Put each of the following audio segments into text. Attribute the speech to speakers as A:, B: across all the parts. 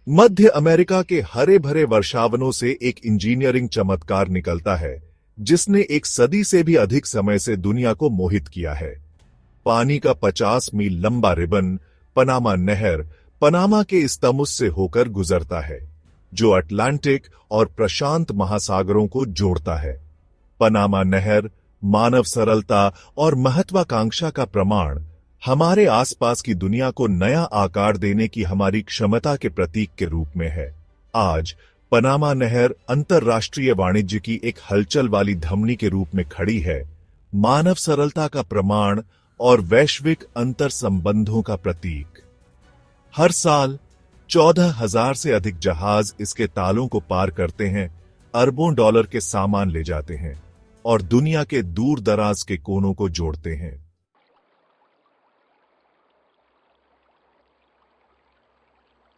A: मध्य America के हरे भरे वर्षावनों से एक इंजीनियरिंग चमत्कार निकलता है जिसने एक सदी से भी अधिक समय से दुनिया को मोहित किया है। पानी का 50 मील लंबा रिबन पनामा नहर पनामा के इस्तमुस से होकर गुजरता है, जो अटलांटिक और प्रशांत महासागरों को जोड़ता है। पनामा नहर मानव सरलता और महत्वाकांक्षा का प्रमाण, हमारे आसपास की दुनिया को नया आकार देने की हमारी क्षमता के प्रतीक के रूप में है। आज पनामा नहर अंतर्राष्ट्रीय वाणिज्य की एक हलचल वाली धमनी के रूप में खड़ी है, मानव सरलता का प्रमाण और वैश्विक अंतर संबंधों का प्रतीक। हर साल 14,000 से अधिक जहाज इसके तालों को पार करते हैं, अरबों डॉलर के सामान ले जाते हैं और दुनिया के दूर दराज के कोनों को जोड़ते हैं।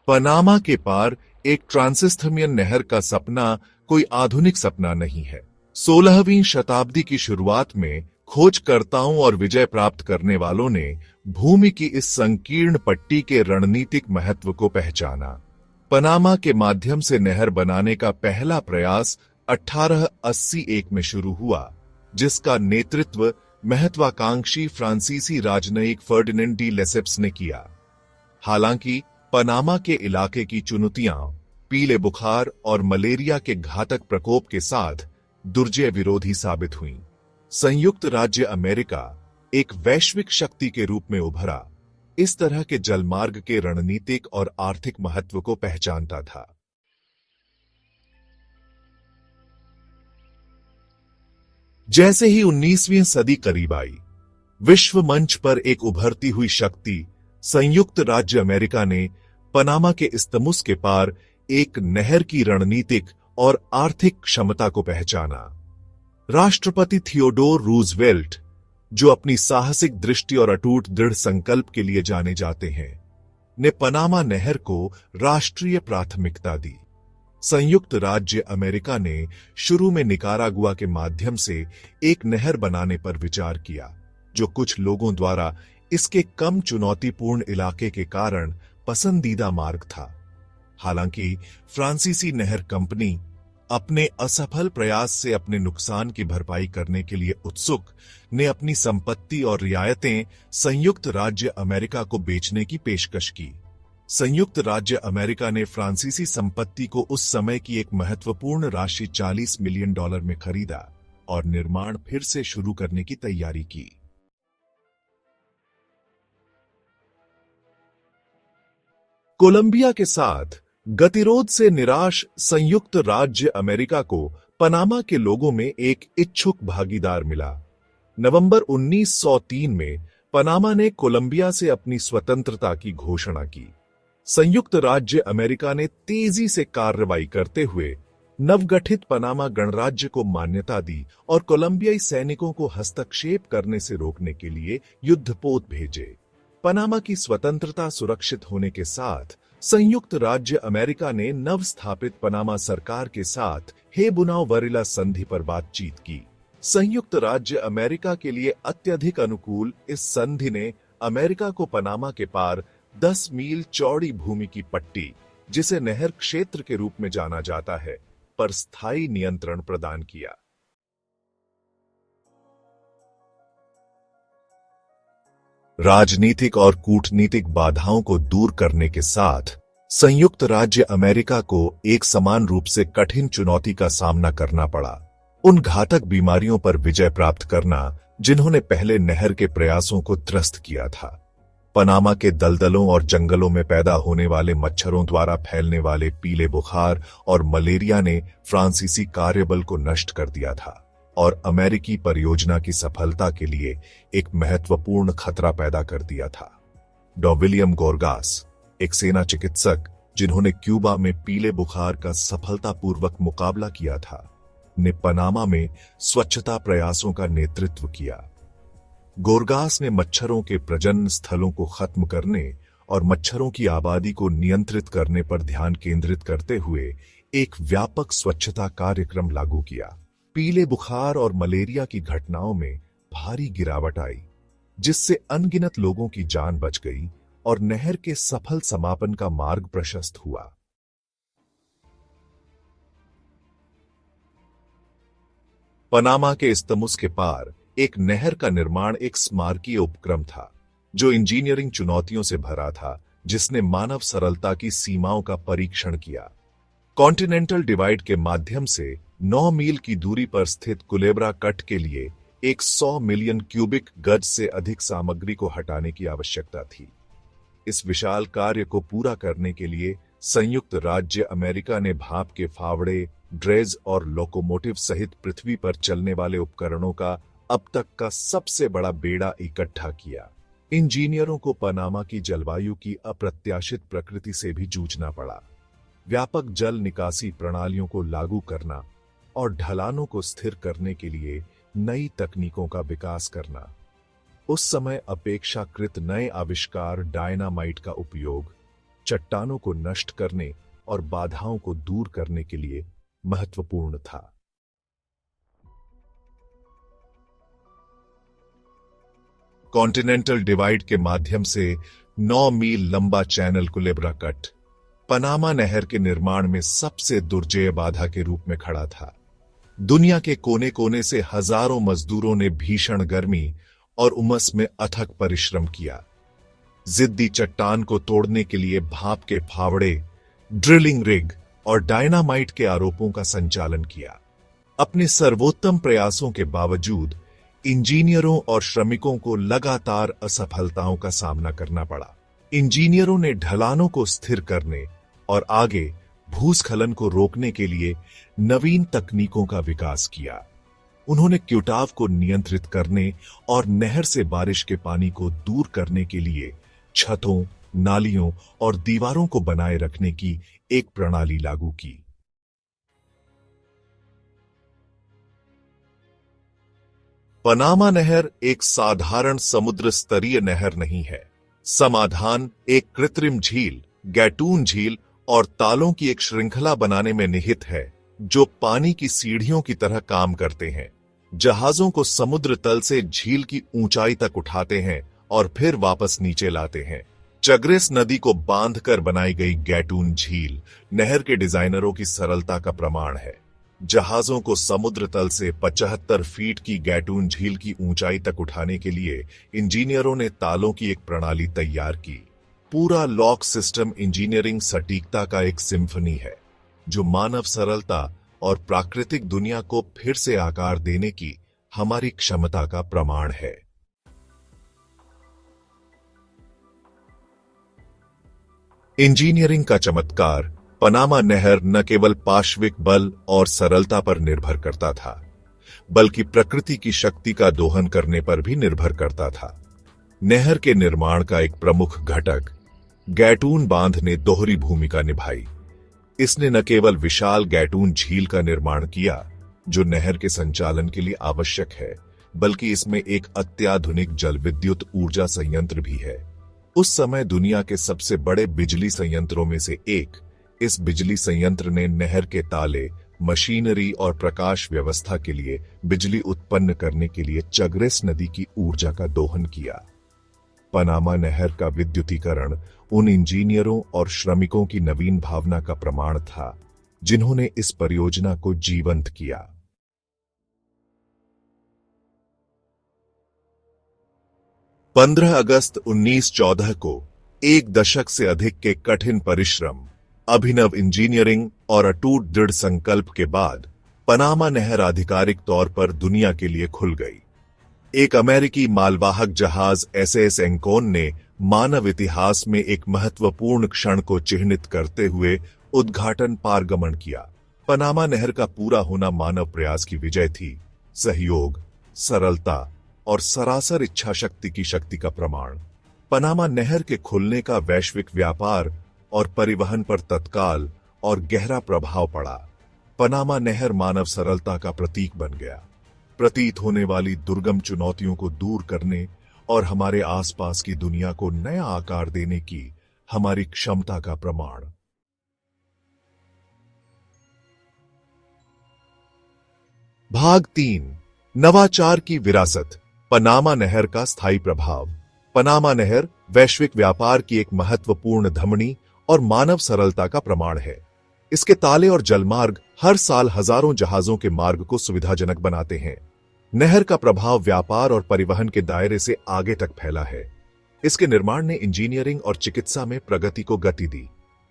A: पनामा के पार एक ट्रांसिस्थमियन नहर का सपना कोई आधुनिक सपना नहीं है। 16वीं शताब्दी की शुरुआत में खोजकर्ताओं और विजय प्राप्त करने वालों ने भूमि की इस संकीर्ण पट्टी के रणनीतिक महत्व को पहचाना। पनामा के माध्यम से नहर बनाने का पहला प्रयास 1881 में शुरू हुआ, जिसका नेतृत्व महत्वाकांक्षी फ्रांसीसी राजनयिक फर्डिनेंड डी लेसेप्स ने किया। हालांकि पनामा के इलाके की चुनौतियां पीले बुखार और मलेरिया के घातक प्रकोप के साथ दुर्जय विरोधी साबित हुईं। संयुक्त राज्य अमेरिका एक वैश्विक शक्ति के रूप में उभरा, इस तरह के जलमार्ग के रणनीतिक और आर्थिक महत्व को पहचानता था। जैसे ही 19वीं सदी करीब आई, विश्व मंच पर एक उभरती हुई शक्ति संयुक्त राज्य अमेरिका ने पनामा के इस्तमुस के पार एक नहर की रणनीतिक और आर्थिक क्षमता को पहचाना। राष्ट्रपति थियोडोर रूजवेल्ट, जो अपनी साहसिक दृष्टि और अटूट दृढ़ संकल्प के लिए जाने जाते हैं, ने पनामा नहर को राष्ट्रीय प्राथमिकता दी। संयुक्त राज्य अमेरिका ने शुरू में निकारागुआ के माध्यम से एक नहर बनाने पर विचार किया, जो कुछ लोगों द्वारा इसके कम चुनौतीपूर्ण इलाके के कारण पसंदीदा मार्ग था। हालांकि फ्रांसीसी नहर कंपनी अपने असफल प्रयास से अपने नुकसान की भरपाई करने के लिए उत्सुक ने अपनी संपत्ति और रियायतें संयुक्त राज्य अमेरिका को बेचने की पेशकश की। संयुक्त राज्य अमेरिका ने फ्रांसीसी संपत्ति को उस समय की एक महत्वपूर्ण राशि $40 मिलियन में खरीदा और निर्माण फिर से शुरू करने की तैयारी की। कोलंबिया के साथ गतिरोध से निराश संयुक्त राज्य अमेरिका को पनामा के लोगों में एक इच्छुक भागीदार मिला। नवंबर 1903 में पनामा ने कोलंबिया से अपनी स्वतंत्रता की घोषणा की। संयुक्त राज्य अमेरिका ने तेजी से कार्रवाई करते हुए नवगठित पनामा गणराज्य को मान्यता दी और कोलंबियाई सैनिकों को हस्तक्षेप करने से रोकने के लिए युद्धपोत भेजे। पनामा की स्वतंत्रता सुरक्षित होने के साथ संयुक्त राज्य अमेरिका ने नवस्थापित पनामा सरकार के साथ हेबुनाउ-वरीला संधि पर बातचीत की। संयुक्त राज्य अमेरिका के लिए अत्यधिक अनुकूल इस संधि ने अमेरिका को पनामा के पार 10 मील चौड़ी भूमि की पट्टी, जिसे नहर क्षेत्र के रूप में जाना जाता है, पर स्थायी नियंत्रण प्रदान किया। राजनीतिक और कूटनीतिक बाधाओं को दूर करने के साथ संयुक्त राज्य अमेरिका को एक समान रूप से कठिन चुनौती का सामना करना पड़ा, उन घातक बीमारियों पर विजय प्राप्त करना जिन्होंने पहले नहर के प्रयासों को त्रस्त किया था। पनामा के दलदलों और जंगलों में पैदा होने वाले मच्छरों द्वारा फैलने वाले पीले बुखार और मलेरिया ने फ्रांसीसी कार्यबल को नष्ट कर दिया था और अमेरिकी परियोजना की सफलता के लिए एक महत्वपूर्ण खतरा पैदा कर दिया था। डॉ विलियम गोरगास, एक सेना चिकित्सक जिन्होंने क्यूबा में पीले बुखार का सफलतापूर्वक मुकाबला किया था, ने पनामा में स्वच्छता प्रयासों का नेतृत्व किया। गोरगास ने मच्छरों के प्रजनन स्थलों को खत्म करने और मच्छरों की आबादी को नियंत्रित करने पर ध्यान केंद्रित करते हुए एक व्यापक स्वच्छता कार्यक्रम लागू किया। पीले बुखार और मलेरिया की घटनाओं में भारी गिरावट आई, जिससे अनगिनत लोगों की जान बच गई और नहर के सफल समापन का मार्ग प्रशस्त हुआ। पनामा के इस्तमुस के पार एक नहर का निर्माण एक स्मारकीय उपक्रम था, जो इंजीनियरिंग चुनौतियों से भरा था, जिसने मानव सरलता की सीमाओं का परीक्षण किया। कॉन्टिनेंटल डिवाइड के माध्यम से 9 मील की दूरी पर स्थित कुलेब्रा कट के लिए 100 मिलियन क्यूबिक गज से अधिक सामग्री को हटाने की आवश्यकता थी। इस विशाल कार्य को पूरा करने के लिए संयुक्त राज्य अमेरिका ने भाप के फावड़े, ड्रेज और लोकोमोटिव सहित पृथ्वी पर चलने वाले उपकरणों का अब तक का सबसे बड़ा बेड़ा इकट्ठा किया। इंजीनियरों को पनामा की जलवायु की अप्रत्याशित प्रकृति से भी जूझना पड़ा। व्यापक जल निकासी प्रणालियों को लागू करना और ढलानों को स्थिर करने के लिए नई तकनीकों का विकास करना। उस समय अपेक्षाकृत नए आविष्कार डायनामाइट का उपयोग चट्टानों को नष्ट करने और बाधाओं को दूर करने के लिए महत्वपूर्ण था। कॉन्टिनेंटल डिवाइड के माध्यम से 9 मील लंबा चैनल कुलेब्रा कट पनामा नहर के निर्माण में सबसे दुर्जेय बाधा के रूप में खड़ा था। दुनिया के कोने कोने से हजारों मजदूरों ने भीषण गर्मी और उमस में अथक परिश्रम किया। जिद्दी चट्टान को तोड़ने के लिए भाप के फावड़े, ड्रिलिंग रिग और डायनामाइट के आरोपों का संचालन किया। अपने सर्वोत्तम प्रयासों के बावजूद इंजीनियरों और श्रमिकों को लगातार असफलताओं का सामना करना पड़ा। इंजीनियरों ने ढलानों को स्थिर करने और आगे भूस्खलन को रोकने के लिए नवीन तकनीकों का विकास किया। उन्होंने क्यूटाव को नियंत्रित करने और नहर से बारिश के पानी को दूर करने के लिए छतों, नालियों और दीवारों को बनाए रखने की एक प्रणाली लागू की। पनामा नहर एक साधारण समुद्र स्तरीय नहर नहीं है। समाधान एक कृत्रिम झील, गैटून झील और तालों की एक श्रृंखला बनाने में निहित है, जो पानी की सीढ़ियों की तरह काम करते हैं। जहाजों को समुद्र तल से झील की ऊंचाई तक उठाते हैं और फिर वापस नीचे लाते हैं। चग्रेस नदी को बांधकर बनाई गई गैटून झील नहर के डिजाइनरों की सरलता का प्रमाण है। जहाजों को समुद्र तल से 75 फीट की गैटून झील की ऊंचाई तक उठाने के लिए इंजीनियरों ने तालों की एक प्रणाली तैयार की। पूरा लॉक सिस्टम इंजीनियरिंग सटीकता का एक सिम्फनी है, जो मानव सरलता और प्राकृतिक दुनिया को फिर से आकार देने की हमारी क्षमता का प्रमाण है। इंजीनियरिंग का चमत्कार पनामा नहर न केवल पार्श्विक बल और सरलता पर निर्भर करता था, बल्कि प्रकृति की शक्ति का दोहन करने पर भी निर्भर करता था। नहर के निर्माण का एक प्रमुख घटक गैटून बांध ने दोहरी भूमिका निभाई। इसने न केवल विशाल गैटून झील का निर्माण किया, जो नहर के संचालन के लिए आवश्यक है, बल्कि इसमें एक अत्याधुनिक जल विद्युत ऊर्जा संयंत्र भी है। उस समय दुनिया के सबसे बड़े बिजली संयंत्रों में से एक, इस बिजली संयंत्र ने नहर के ताले, मशीनरी और प्रकाश व्यवस्था के लिए बिजली उत्पन्न करने के लिए चग्रेस नदी की ऊर्जा का दोहन किया। पनामा नहर का विद्युतीकरण उन इंजीनियरों और श्रमिकों की नवीन भावना का प्रमाण था, जिन्होंने इस परियोजना को जीवंत किया। 15 अगस्त 1914 को एक दशक से अधिक के कठिन परिश्रम, अभिनव इंजीनियरिंग और अटूट दृढ़ संकल्प के बाद पनामा नहर आधिकारिक तौर पर दुनिया के लिए खुल गई। एक अमेरिकी मालवाहक जहाज एसएस एंकोन ने मानव इतिहास में एक महत्वपूर्ण क्षण को चिह्नित करते हुए उद्घाटन पारगमन किया। पनामा नहर का पूरा होना मानव प्रयास की विजय थी, सहयोग, सरलता और सरासर इच्छा शक्ति की शक्ति का प्रमाण। पनामा नहर के खुलने का वैश्विक व्यापार और परिवहन पर तत्काल और गहरा प्रभाव पड़ा। पनामा नहर मानव सरलता का प्रतीक बन गया, प्रतीत होने वाली दुर्गम चुनौतियों को दूर करने और हमारे आसपास की दुनिया को नया आकार देने की हमारी क्षमता का प्रमाण। भाग 3, नवाचार की विरासत, पनामा नहर का स्थायी प्रभाव। पनामा नहर वैश्विक व्यापार की एक महत्वपूर्ण धमनी और मानव सरलता का प्रमाण है। इसके ताले और जलमार्ग हर साल हजारों जहाजों के मार्ग को सुविधाजनक बनाते हैं। नहर का प्रभाव व्यापार और परिवहन के दायरे से आगे तक फैला है। इसके निर्माण ने इंजीनियरिंग और चिकित्सा में प्रगति को गति दी।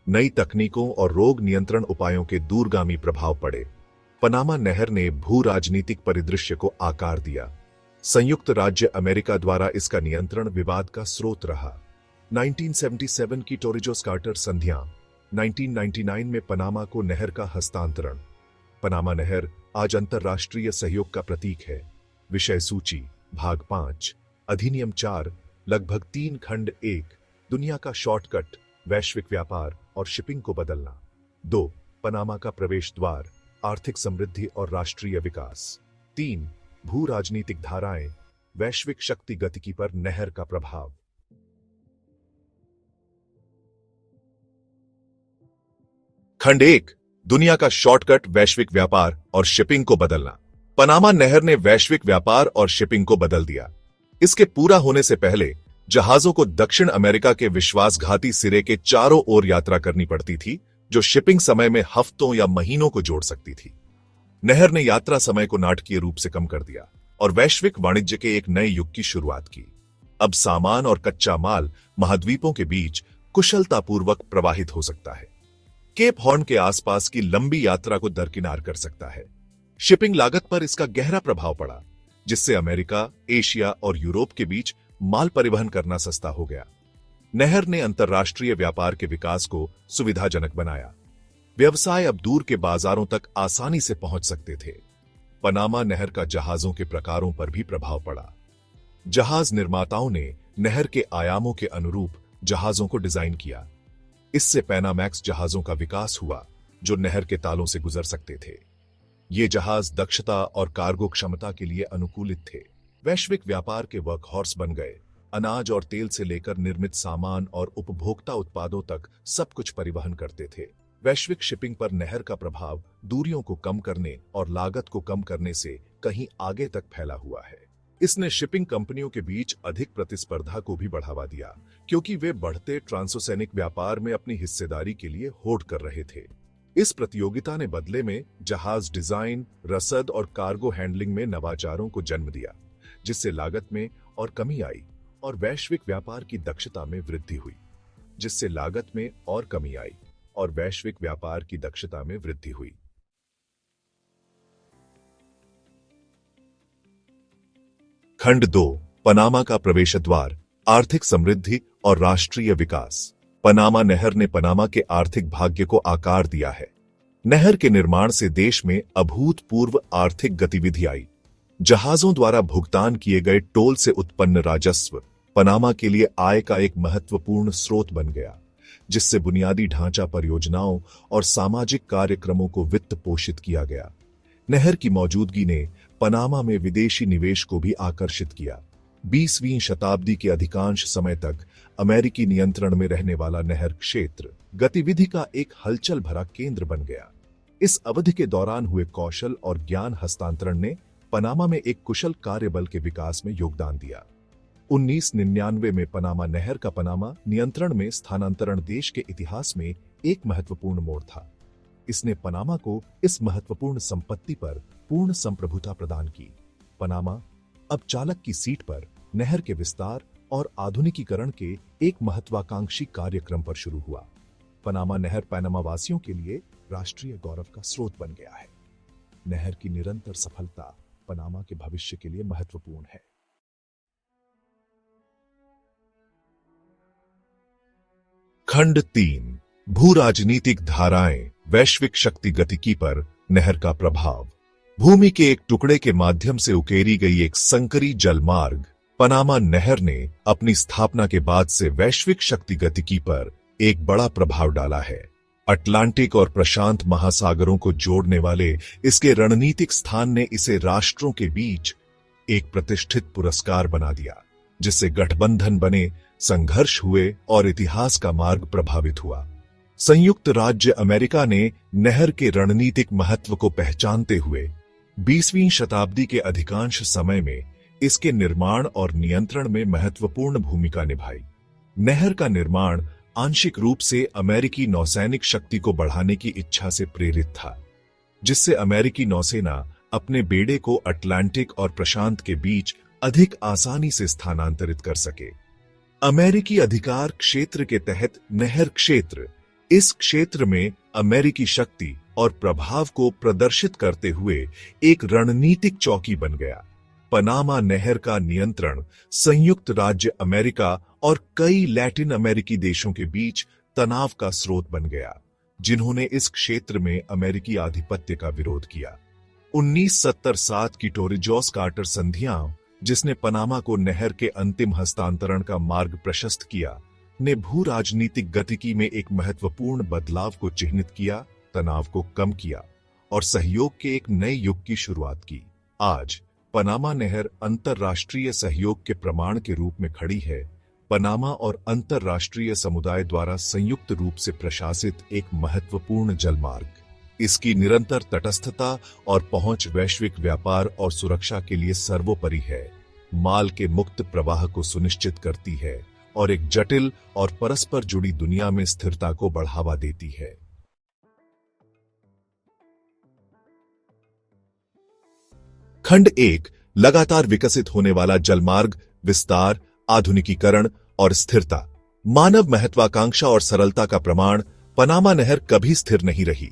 A: नई तकनीकों और रोग नियंत्रण उपायों के दूरगामी प्रभाव पड़े। पनामा नहर ने भू राजनीतिक परिदृश्य को आकार दिया। संयुक्त राज्य अमेरिका द्वारा इसका नियंत्रण विवाद का स्रोत रहा। 1977 की टोरिजोस कार्टर संधियां, 1999 में पनामा को नहर का हस्तांतरण। पनामा नहर आज अंतर्राष्ट्रीय सहयोग का प्रतीक है। विषय सूची भाग 5 अधिनियम 4 लगभग 3 खंड 1 दुनिया का शॉर्टकट वैश्विक व्यापार और शिपिंग को बदलना। 2 पनामा का प्रवेश द्वार आर्थिक समृद्धि और राष्ट्रीय विकास। 3 भू राजनीतिक धाराएं वैश्विक शक्ति गतिकी पर नहर का प्रभाव। खंड 1 दुनिया का शॉर्टकट वैश्विक व्यापार और शिपिंग को बदलना। पनामा नहर ने वैश्विक व्यापार और शिपिंग को बदल दिया। इसके पूरा होने से पहले जहाजों को दक्षिण अमेरिका के विश्वासघाती सिरे के चारों ओर यात्रा करनी पड़ती थी, जो शिपिंग समय में हफ्तों या महीनों को जोड़ सकती थी। नहर ने यात्रा समय को नाटकीय रूप से कम कर दिया और वैश्विक वाणिज्य के एक नए युग की शुरुआत की। अब सामान और कच्चा माल महाद्वीपों के बीच कुशलतापूर्वक प्रवाहित हो सकता है। केप हॉर्न के आसपास की लंबी यात्रा को दरकिनार कर सकता है। शिपिंग लागत पर इसका गहरा प्रभाव पड़ा, जिससे अमेरिका, एशिया और यूरोप के बीच माल परिवहन करना सस्ता हो गया। नहर ने अंतर्राष्ट्रीय व्यापार के विकास को सुविधाजनक बनाया। व्यवसाय अब दूर के बाजारों तक आसानी से पहुंच सकते थे। पनामा नहर का जहाजों के प्रकारों पर भी प्रभाव पड़ा। जहाज निर्माताओं ने नहर के आयामों के अनुरूप जहाजों को डिजाइन किया। इससे पैनामैक्स जहाजों का विकास हुआ, जो नहर के तालों से गुजर सकते थे। ये जहाज दक्षता और कार्गो क्षमता के लिए अनुकूलित थे। वैश्विक व्यापार के वर्कहॉर्स बन गए। अनाज और तेल से लेकर निर्मित सामान और उपभोक्ता उत्पादों तक सब कुछ परिवहन करते थे। वैश्विक शिपिंग पर नहर का प्रभाव दूरियों को कम करने और लागत को कम करने से कहीं आगे तक फैला हुआ है। इसने शिपिंग कंपनियों के बीच अधिक प्रतिस्पर्धा को भी बढ़ावा दिया, क्योंकि वे बढ़ते ट्रांसोसेनिक व्यापार में अपनी हिस्सेदारी के लिए होड़ कर रहे थे। इस प्रतियोगिता ने बदले में जहाज डिजाइन, रसद और कार्गो हैंडलिंग में नवाचारों को जन्म दिया, जिससे लागत में और कमी आई और वैश्विक व्यापार की दक्षता में वृद्धि हुई। जिससे लागत में और कमी आई और वैश्विक व्यापार की दक्षता में वृद्धि हुई। खंड 2 पनामा का प्रवेश द्वार आर्थिक समृद्धि और राष्ट्रीय विकास। पनामा नहर ने पनामा के आर्थिक भाग्य को आकार दिया है। नहर के निर्माण से देश में अभूतपूर्व आर्थिक गतिविधि आई। जहाजों द्वारा भुगतान किए गए टोल से उत्पन्न राजस्व पनामा के लिए आय का एक महत्वपूर्ण स्रोत बन गया, जिससे बुनियादी ढांचा परियोजनाओं और सामाजिक कार्यक्रमों को वित्त पोषित किया गया। नहर की मौजूदगी ने पनामा में विदेशी निवेश को भी आकर्षित किया। 20वीं शताब्दी के अधिकांश समय तक अमेरिकी नियंत्रण में रहने वाला नहर क्षेत्र गतिविधि का एक हलचल भरा केंद्र बन गया। इस अवधि के दौरान हुए कौशल और ज्ञान हस्तांतरण ने पनामा में एक कुशल कार्यबल के विकास में योगदान दिया। 1999 में पनामा नहर का पनामा नियंत्रण में स्थानांतरण देश के इतिहास में एक महत्वपूर्ण मोड़ था। इसने पनामा को इस महत्वपूर्ण संपत्ति पर पूर्ण संप्रभुता प्रदान की। पनामा अब चालक की सीट पर नहर के विस्तार और आधुनिकीकरण के एक महत्वाकांक्षी कार्यक्रम पर शुरू हुआ। पनामा नहर पनामा वासियों के लिए राष्ट्रीय गौरव का स्रोत बन गया है। नहर की निरंतर सफलता पनामा के भविष्य के लिए महत्वपूर्ण है। खंड 3 भू राजनीतिक धाराएं वैश्विक शक्ति गतिकी पर नहर का प्रभाव। भूमि के एक टुकड़े के माध्यम से उकेरी गई एक संकरी जलमार्ग पनामा नहर ने अपनी स्थापना के बाद से वैश्विक शक्ति गतिकी पर एक बड़ा प्रभाव डाला है। अटलांटिक और प्रशांत महासागरों को जोड़ने वाले इसके रणनीतिक स्थान ने इसे राष्ट्रों के बीच एक प्रतिष्ठित पुरस्कार बना दिया, जिससे गठबंधन बने, संघर्ष हुए और इतिहास का मार्ग प्रभावित हुआ। संयुक्त राज्य अमेरिका ने नहर के रणनीतिक महत्व को पहचानते हुए 20वीं शताब्दी के अधिकांश समय में इसके निर्माण और नियंत्रण में महत्वपूर्ण भूमिका निभाई। नहर का निर्माण आंशिक रूप से अमेरिकी नौसैनिक शक्ति को बढ़ाने की इच्छा से प्रेरित था, जिससे अमेरिकी नौसेना अपने बेड़े को अटलांटिक और प्रशांत के बीच अधिक आसानी से स्थानांतरित कर सके। अमेरिकी अधिकार क्षेत्र के तहत नहर क्षेत्र इस क्षेत्र में अमेरिकी शक्ति और प्रभाव को प्रदर्शित करते हुए एक रणनीतिक चौकी बन गया। पनामा नहर का नियंत्रण संयुक्त राज्य अमेरिका और कई लैटिन अमेरिकी देशों के बीच तनाव का स्रोत बन गया, जिन्होंने इस क्षेत्र में अमेरिकी आधिपत्य का विरोध किया। 1977 की टोरिजोस कार्टर संधियां, जिसने पनामा को नहर के अंतिम हस्तांतरण का मार्ग प्रशस्त किया, ने भू राजनीतिक गतिकी में एक महत्वपूर्ण बदलाव को चिह्नित किया, तनाव को कम किया और सहयोग के एक नए युग की शुरुआत की। आज पनामा नहर अंतर्राष्ट्रीय सहयोग के प्रमाण के रूप में खड़ी है। पनामा और अंतर्राष्ट्रीय समुदाय द्वारा संयुक्त रूप से प्रशासित एक महत्वपूर्ण जलमार्ग। इसकी निरंतर तटस्थता और पहुंच वैश्विक व्यापार और सुरक्षा के लिए सर्वोपरि है, माल के मुक्त प्रवाह को सुनिश्चित करती है और एक जटिल और परस्पर जुड़ी दुनिया में स्थिरता को बढ़ावा देती है। खंड 1 लगातार विकसित होने वाला जलमार्ग, विस्तार, आधुनिकीकरण और स्थिरता। मानव महत्वाकांक्षा और सरलता का प्रमाण, पनामा नहर कभी स्थिर नहीं रही।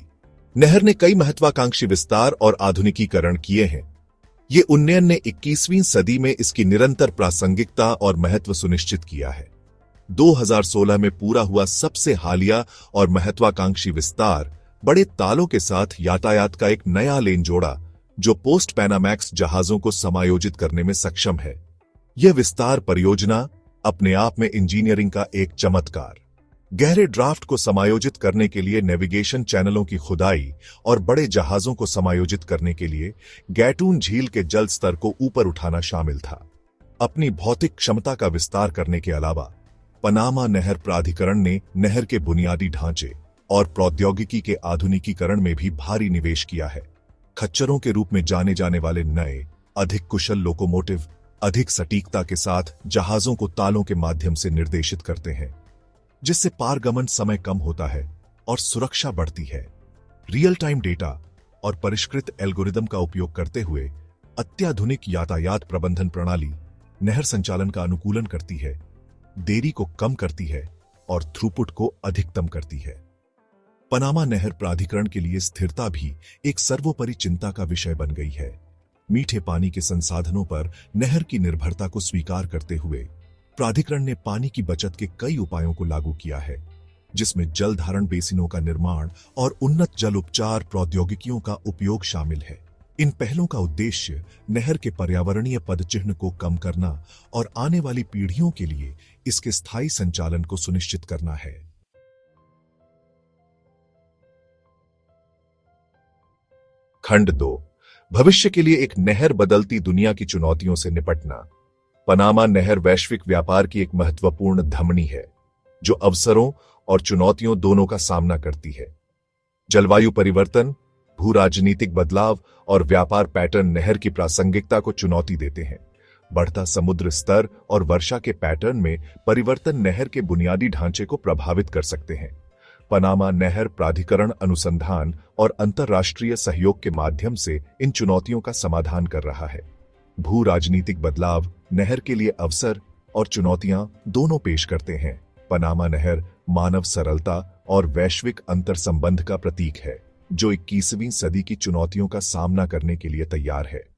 A: नहर ने कई महत्वाकांक्षी विस्तार और आधुनिकीकरण किए हैं। ये उन्नयन ने 21वीं सदी में इसकी निरंतर प्रासंगिकता और महत्व सुनिश्चित किया है। 2016 में पूरा हुआ सबसे हालिया और महत्वाकांक्षी विस्तार बड़े तालों के साथ यातायात का एक नया लेन जोड़ा, जो पोस्ट पैनामैक्स जहाजों को समायोजित करने में सक्षम है। यह विस्तार परियोजना अपने आप में इंजीनियरिंग का एक चमत्कार। गहरे ड्राफ्ट को समायोजित करने के लिए नेविगेशन चैनलों की खुदाई और बड़े जहाजों को समायोजित करने के लिए गैटून झील के जल स्तर को ऊपर उठाना शामिल था। अपनी भौतिक क्षमता का विस्तार करने के अलावा पनामा नहर प्राधिकरण ने नहर के बुनियादी ढांचे और प्रौद्योगिकी के आधुनिकीकरण में भी भारी निवेश किया है। खच्चरों के रूप में जाने जाने वाले नए, अधिक कुशल लोकोमोटिव अधिक सटीकता के साथ जहाजों को तालों के माध्यम से निर्देशित करते हैं, जिससे पारगमन समय कम होता है और सुरक्षा बढ़ती है। रियल टाइम डेटा और परिष्कृत एल्गोरिदम का उपयोग करते हुए अत्याधुनिक यातायात प्रबंधन प्रणाली नहर संचालन का अनुकूलन करती है, देरी को कम करती है और थ्रूपुट को अधिकतम करती है। पनामा नहर प्राधिकरण के लिए स्थिरता भी एक सर्वोपरि चिंता का विषय बन गई है। मीठे पानी के संसाधनों पर नहर की निर्भरता को स्वीकार करते हुए प्राधिकरण ने पानी की बचत के कई उपायों को लागू किया है, जिसमें जल धारण बेसिनों का निर्माण और उन्नत जल उपचार प्रौद्योगिकियों का उपयोग शामिल है। इन पहलों का उद्देश्य नहर के पर्यावरणीय पदचिह्न को कम करना और आने वाली पीढ़ियों के लिए इसके स्थायी संचालन को सुनिश्चित करना है। खंड 2 भविष्य के लिए एक नहर, बदलती दुनिया की चुनौतियों से निपटना। पनामा नहर वैश्विक व्यापार की एक महत्वपूर्ण धमनी है, जो अवसरों और चुनौतियों दोनों का सामना करती है। जलवायु परिवर्तन, भू राजनीतिक बदलाव और व्यापार पैटर्न नहर की प्रासंगिकता को चुनौती देते हैं। बढ़ता समुद्र स्तर और वर्षा के पैटर्न में परिवर्तन नहर के बुनियादी ढांचे को प्रभावित कर सकते हैं। पनामा नहर प्राधिकरण अनुसंधान और अंतर्राष्ट्रीय सहयोग के माध्यम से इन चुनौतियों का समाधान कर रहा है। भू राजनीतिक बदलाव नहर के लिए अवसर और चुनौतियां दोनों पेश करते हैं। पनामा नहर मानव सरलता और वैश्विक अंतर्संबंध का प्रतीक है, जो 21वीं सदी की चुनौतियों का सामना करने के लिए तैयार है।